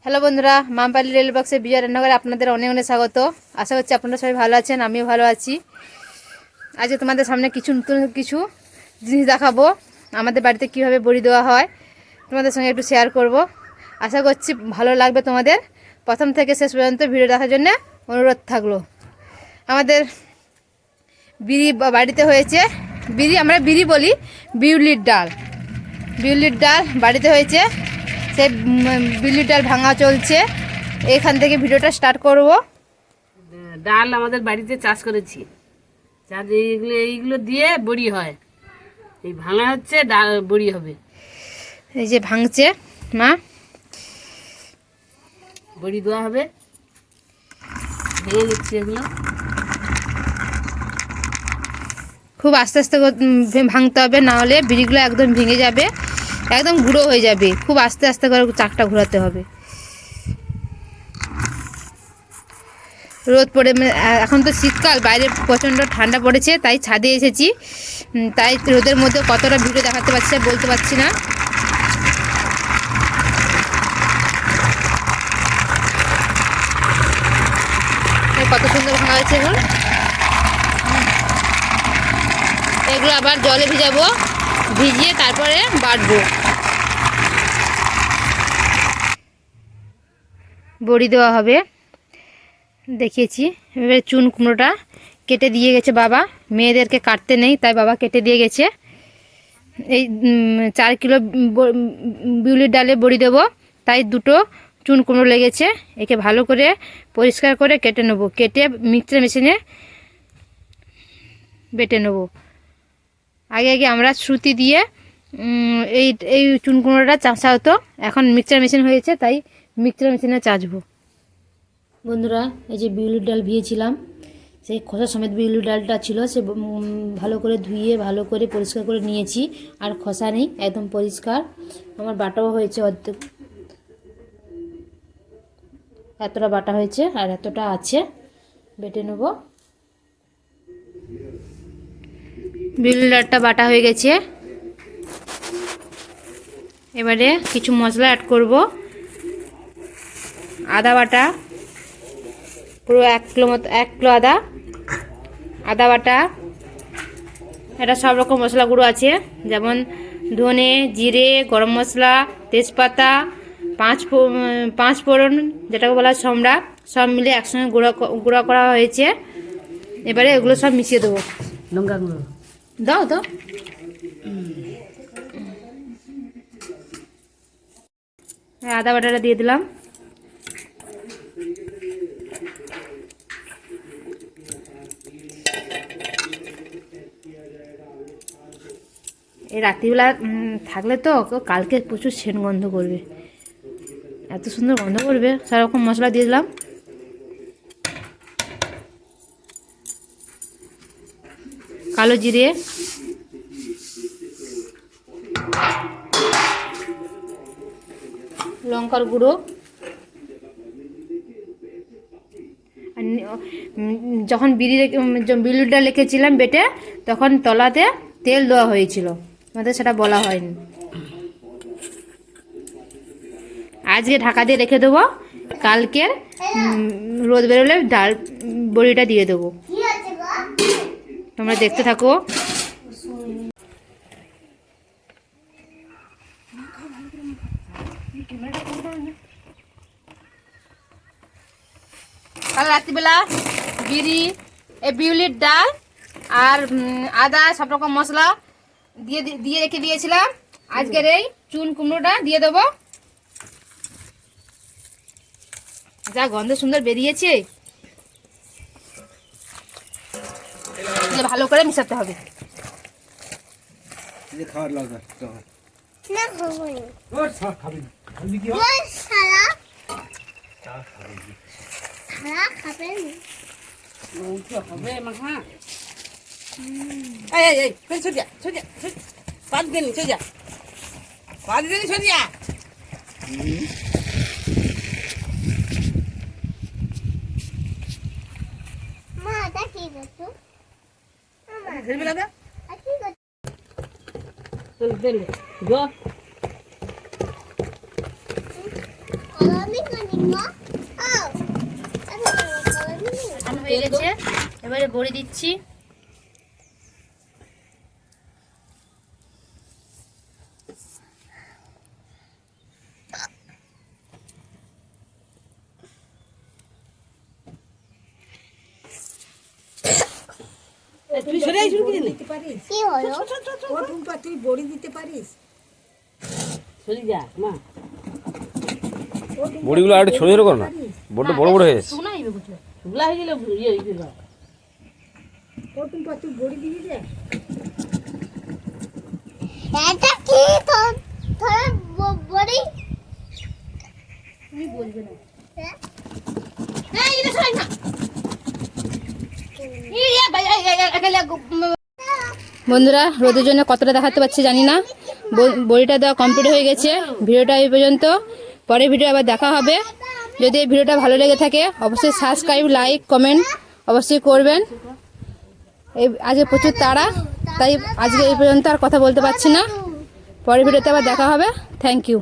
Hello বন্ধুরা, মামপালি rail বক্সে বিজয় রান্নাঘরে আপনাদের অনেক অনেক স্বাগত। আশা করছি আপনারা সবাই ভালো আছেন, আমিও ভালো আছি। আজকে তোমাদের সামনে নতুন কিছু জিনিস দেখাবো। আমাদের বাড়িতে কীভাবে বড়ি দেওয়া হয় তোমাদের সঙ্গে একটু শেয়ার করব। আশা করছি ভালো লাগবে তোমাদের। প্রথম থেকে শেষ পর্যন্ত ভিডিও দেখার জন্য অনুরোধ থাকলো। আমাদের বিড়ি বাড়িতে হয়েছে, আমরা বিড়ি বলি, বিউলির ডাল বাড়িতে হয়েছে। সেই বিউলির ডাল ভাঙা চলছে, এখান থেকে ভিডিওটা স্টার্ট করব। ডাল আমাদের বাড়িতে চাষ করেছি, চাষ এইগুলো দিয়ে বড়ি হয়। এই ভাঙা হচ্ছে, ডাল বড়ি হবে। এই যে ভাঙছে মা, বড়ি দেওয়া হবে। ভেঙে নিচ্ছি এগুলো। খুব আস্তে আস্তে ভাঙতে হবে, না হলে বিড়িগুলো একদম ভেঙে যাবে, একদম গুঁড়ো হয়ে যাবে। খুব আস্তে আস্তে করে চাকটা ঘোরাতে হবে। রোদ পড়ে, এখন তো শীতকাল, বাইরে প্রচণ্ড ঠান্ডা পড়েছে, তাই ছাদে এসেছি। তাই রোদের মধ্যে কতটা ভিডিও দেখাতে পারছি বলতে পারছি না। কত সুন্দর ভাঙা হয়েছে। এখন এগুলো আবার জলে ভিজাবো, ভিজিয়ে তারপরে বাটবো। বড়ি দেওয়া হবে দেখিয়েছি। এবারে চুন কুমড়োটা কেটে দিয়ে গেছে বাবা, মেয়েদেরকে কাটতে নেই তাই বাবা কেটে দিয়ে গেছে। এই 4 কিলো বিউলির ডালে বড়ি দেবো, তাই 2টো চুন কুমড়ো লেগেছে। একে ভালো করে পরিষ্কার করে কেটে নেব, কেটে মিক্সচার মেশিনে বেটে নেব। আগে আমরা শ্রুতি দিয়ে এই চুন কুমড়োটা চাষা হতো, এখন মিক্সচার মেশিন হয়েছে তাই মিক্সচার মেশিনে চাষবো। বন্ধুরা, এই যে বিউলির ডাল ভিজিয়েছিলাম, সেই খোসা সমেত বিউলির ডালটা ছিল, সে ভালো করে ধুয়ে ভালো করে পরিষ্কার করে নিয়েছি। আর খোসা নেই, একদম পরিষ্কার। আমার বাটাও হয়েছে অর্ধেক, এতটা বাটা হয়েছে আর এতটা আছে, বেটে নেব। বিউলির ডালটা বাটা হয়ে গেছে। এবারে কিছু মশলা অ্যাড করব। আদা বাটা পুরো 1 কিলো আদা বাটা। এটা সব রকম মশলা গুঁড়ো আছে, যেমন ধনে, জিরে, গরম মশলা, তেজপাতা, 5 ফোড়ন, যেটাকে বলা হয় সম্রাট, সব মিলে একসঙ্গে গুঁড়া করা হয়েছে। এবারে এগুলো সব মিশিয়ে দেবো। লঙ্কা গুঁড়ো দাও আদা বাটাটা দিয়ে দিলাম। এই রাত্রিবেলা থাকলে তো কালকে প্রচুর সেন্ট গন্ধ করবে, এত সুন্দর গন্ধ করবে। সব রকম মশলা দিয়ে দিলাম। কালো জিরে, লঙ্কার গুঁড়ো, যখন বিউলিটা রেখেছিলাম বেটে, তখন তলাতে তেল দেওয়া হয়েছিল, আমাদের সেটা বলা হয়নি। আজকে ঢাকা দিয়ে রেখে দেবো, কালকের রোদ বেরোলে ডাল বড়িটা দিয়ে দেবো। তোমরা দেখতে থাকো। কাল রাত্রিবেলা বিউলির ডাল আর আদা সব রকম মশলা দিয়ে রেখে দিয়েছিলাম। আজকের এই চুন কুমড়োটা দিয়ে দেবো। যা গন্ধ সুন্দর বেরিয়েছে, ভালো করে মিশাতে হবে। হয়ে গেছে, এবারে বড়ি দিচ্ছি। তুই সরে আয়, শুরু করে নে। কি হলো ও টুম্পা তুই বড়ি দিতে পারিস সরে যা মা। বড়িগুলো আর একটু ছোটো ছোটো করো না, বড্ড বড় বড় হয়ে গেছে। শুকনা হইবে বুঝলে। শুকলা হয়ে গেলে ইয়ে হয়ে গেল। ও টুম্পা তুই বড়ি দিবি রে এটা কি তোর তোর বড়ি তুমি বলবে না। হ্যাঁ এটা সরাই না। বন্ধুরা রোদের জন্য কতটা দেখাতে পারছি জানি না। বড়িটা দেওয়া কমপ্লিট হয়ে গেছে। ভিডিওটা এই পর্যন্ত, পরের ভিডিও আবার দেখা হবে। যদি এই ভিডিওটা ভালো লেগে থাকে অবশ্যই সাবস্ক্রাইব, লাইক, কমেন্ট অবশ্যই করবেন। এই আজকে প্রচুর তাড়া, তাই আজকে এই পর্যন্ত আর কথা বলতে পারছি না। পরের ভিডিওতে আবার দেখা হবে। Thank you.